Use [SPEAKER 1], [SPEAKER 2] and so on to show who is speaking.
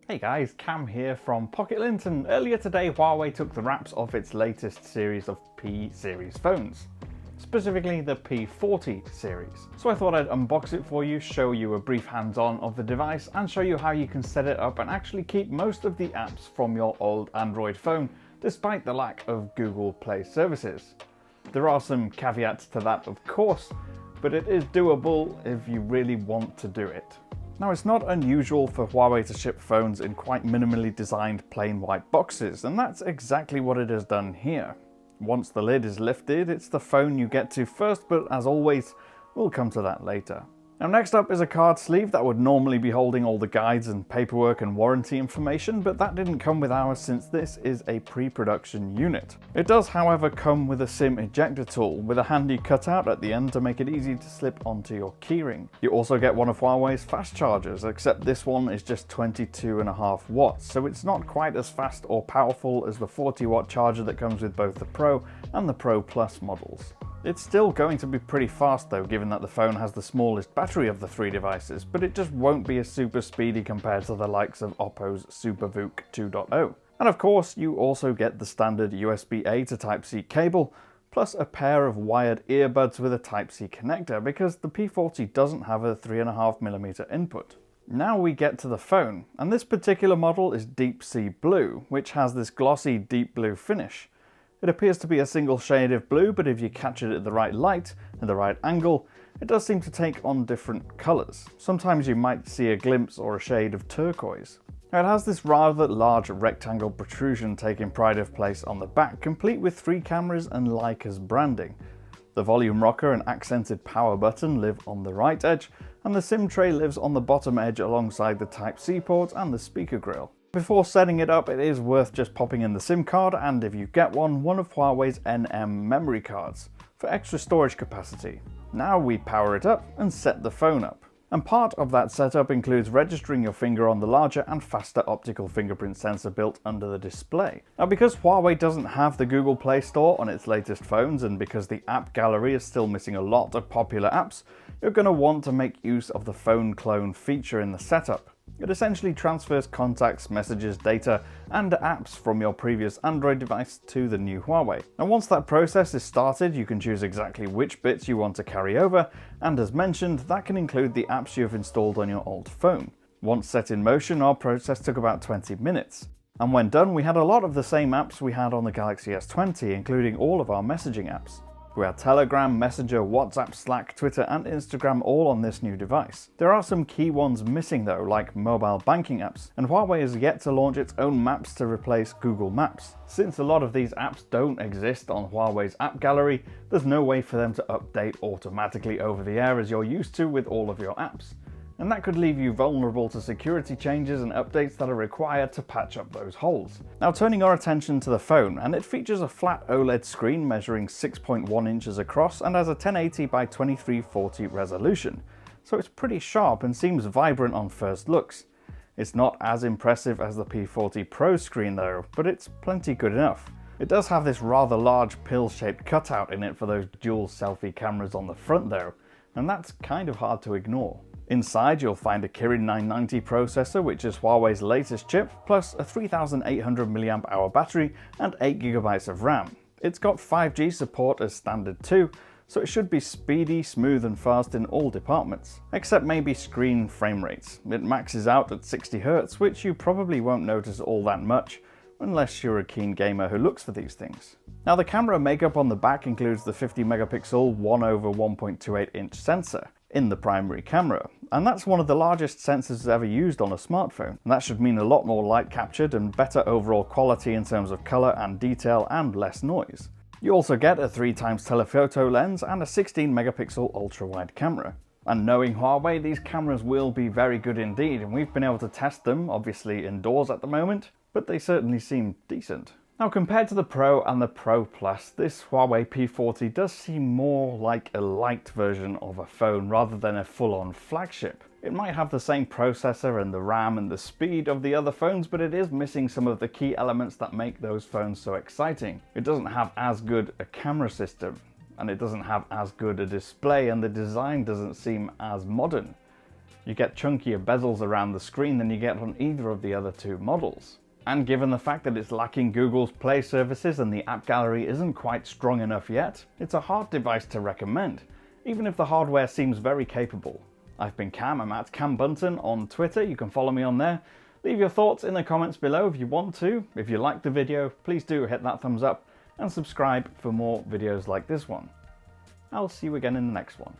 [SPEAKER 1] Hey guys, Cam here from Pocket-lint, and earlier today Huawei took the wraps off its latest series of P series phones, specifically the P40 series. So I thought I'd unbox it for you, show you a brief hands-on of the device and show you how you can set it up and actually keep most of the apps from your old Android phone despite the lack of Google Play services. There are some caveats to that, of course, but it is doable if you really want to do it. Now, it's not unusual for Huawei to ship phones in quite minimally designed plain white boxes, and that's exactly what it has done here. Once the lid is lifted, it's the phone you get to first, but as always, we'll come to that later. Now, next up is a card sleeve that would normally be holding all the guides and paperwork and warranty information, but that didn't come with ours since this is a pre-production unit. It does, however, come with a SIM ejector tool with a handy cutout at the end to make it easy to slip onto your keyring. You also get one of Huawei's fast chargers, except this one is just 22.5 watts, so it's not quite as fast or powerful as the 40-watt charger that comes with both the Pro and the Pro Plus models. It's still going to be pretty fast though, given that the phone has the smallest battery of the three devices, but it just won't be as super speedy compared to the likes of Oppo's SuperVOOC 2.0. And of course, you also get the standard USB-A to Type-C cable, plus a pair of wired earbuds with a Type-C connector, because the P40 doesn't have a 3.5mm input. Now we get to the phone, and this particular model is Deep Sea Blue, which has this glossy deep blue finish. It appears to be a single shade of blue, but if you catch it at the right light and the right angle, it does seem to take on different colours. Sometimes you might see a glimpse or a shade of turquoise. Now, it has this rather large rectangle protrusion taking pride of place on the back, complete with 3 cameras and Leica's branding. The volume rocker and accented power button live on the right edge, and the SIM tray lives on the bottom edge alongside the Type-C port and the speaker grille. Before setting it up, it is worth just popping in the SIM card, and if you get one of Huawei's NM memory cards for extra storage capacity. Now we power it up and set the phone up. And part of that setup includes registering your finger on the larger and faster optical fingerprint sensor built under the display. Now, because Huawei doesn't have the Google Play Store on its latest phones, and because the app gallery is still missing a lot of popular apps, you're going to want to make use of the phone clone feature in the setup. It essentially transfers contacts, messages, data, and apps from your previous Android device to the new Huawei. And once that process is started, you can choose exactly which bits you want to carry over, and as mentioned, that can include the apps you have installed on your old phone. Once set in motion, our process took about 20 minutes. And when done, we had a lot of the same apps we had on the Galaxy S20, including all of our messaging apps. We had Telegram, Messenger, WhatsApp, Slack, Twitter, and Instagram all on this new device. There are some key ones missing though, like mobile banking apps, and Huawei has yet to launch its own maps to replace Google Maps. Since a lot of these apps don't exist on Huawei's app gallery, there's no way for them to update automatically over the air as you're used to with all of your apps. And that could leave you vulnerable to security changes and updates that are required to patch up those holes. Now, turning our attention to the phone, and it features a flat OLED screen measuring 6.1 inches across and has a 1080 by 2340 resolution. So it's pretty sharp and seems vibrant on first looks. It's not as impressive as the P40 Pro screen though, but it's plenty good enough. It does have this rather large pill-shaped cutout in it for those dual selfie cameras on the front though, and that's kind of hard to ignore. Inside, you'll find a Kirin 990 processor, which is Huawei's latest chip, plus a 3800 mAh battery and 8GB of RAM. It's got 5G support as standard too, so it should be speedy, smooth and fast in all departments, except maybe screen frame rates. It maxes out at 60Hz, which you probably won't notice all that much, unless you're a keen gamer who looks for these things. Now, the camera makeup on the back includes the 50 megapixel 1/1.28 inch sensor in the primary camera, and that's one of the largest sensors ever used on a smartphone, and that should mean a lot more light captured and better overall quality in terms of color and detail and less noise. You also get a 3x telephoto lens and a 16 megapixel ultra-wide camera. And knowing Huawei, these cameras will be very good indeed, and we've been able to test them, obviously indoors at the moment, but they certainly seem decent. Now, compared to the Pro and the Pro Plus, this Huawei P40 does seem more like a light version of a phone rather than a full-on flagship. It might have the same processor and the RAM and the speed of the other phones, but it is missing some of the key elements that make those phones so exciting. It doesn't have as good a camera system, and it doesn't have as good a display, and the design doesn't seem as modern. You get chunkier bezels around the screen than you get on either of the other two models. And given the fact that it's lacking Google's Play services and the app gallery isn't quite strong enough yet, it's a hard device to recommend, even if the hardware seems very capable. I've been Cam, I'm at Cam Bunton on Twitter, you can follow me on there. Leave your thoughts in the comments below if you want to. If you liked the video, please do hit that thumbs up and subscribe for more videos like this one. I'll see you again in the next one.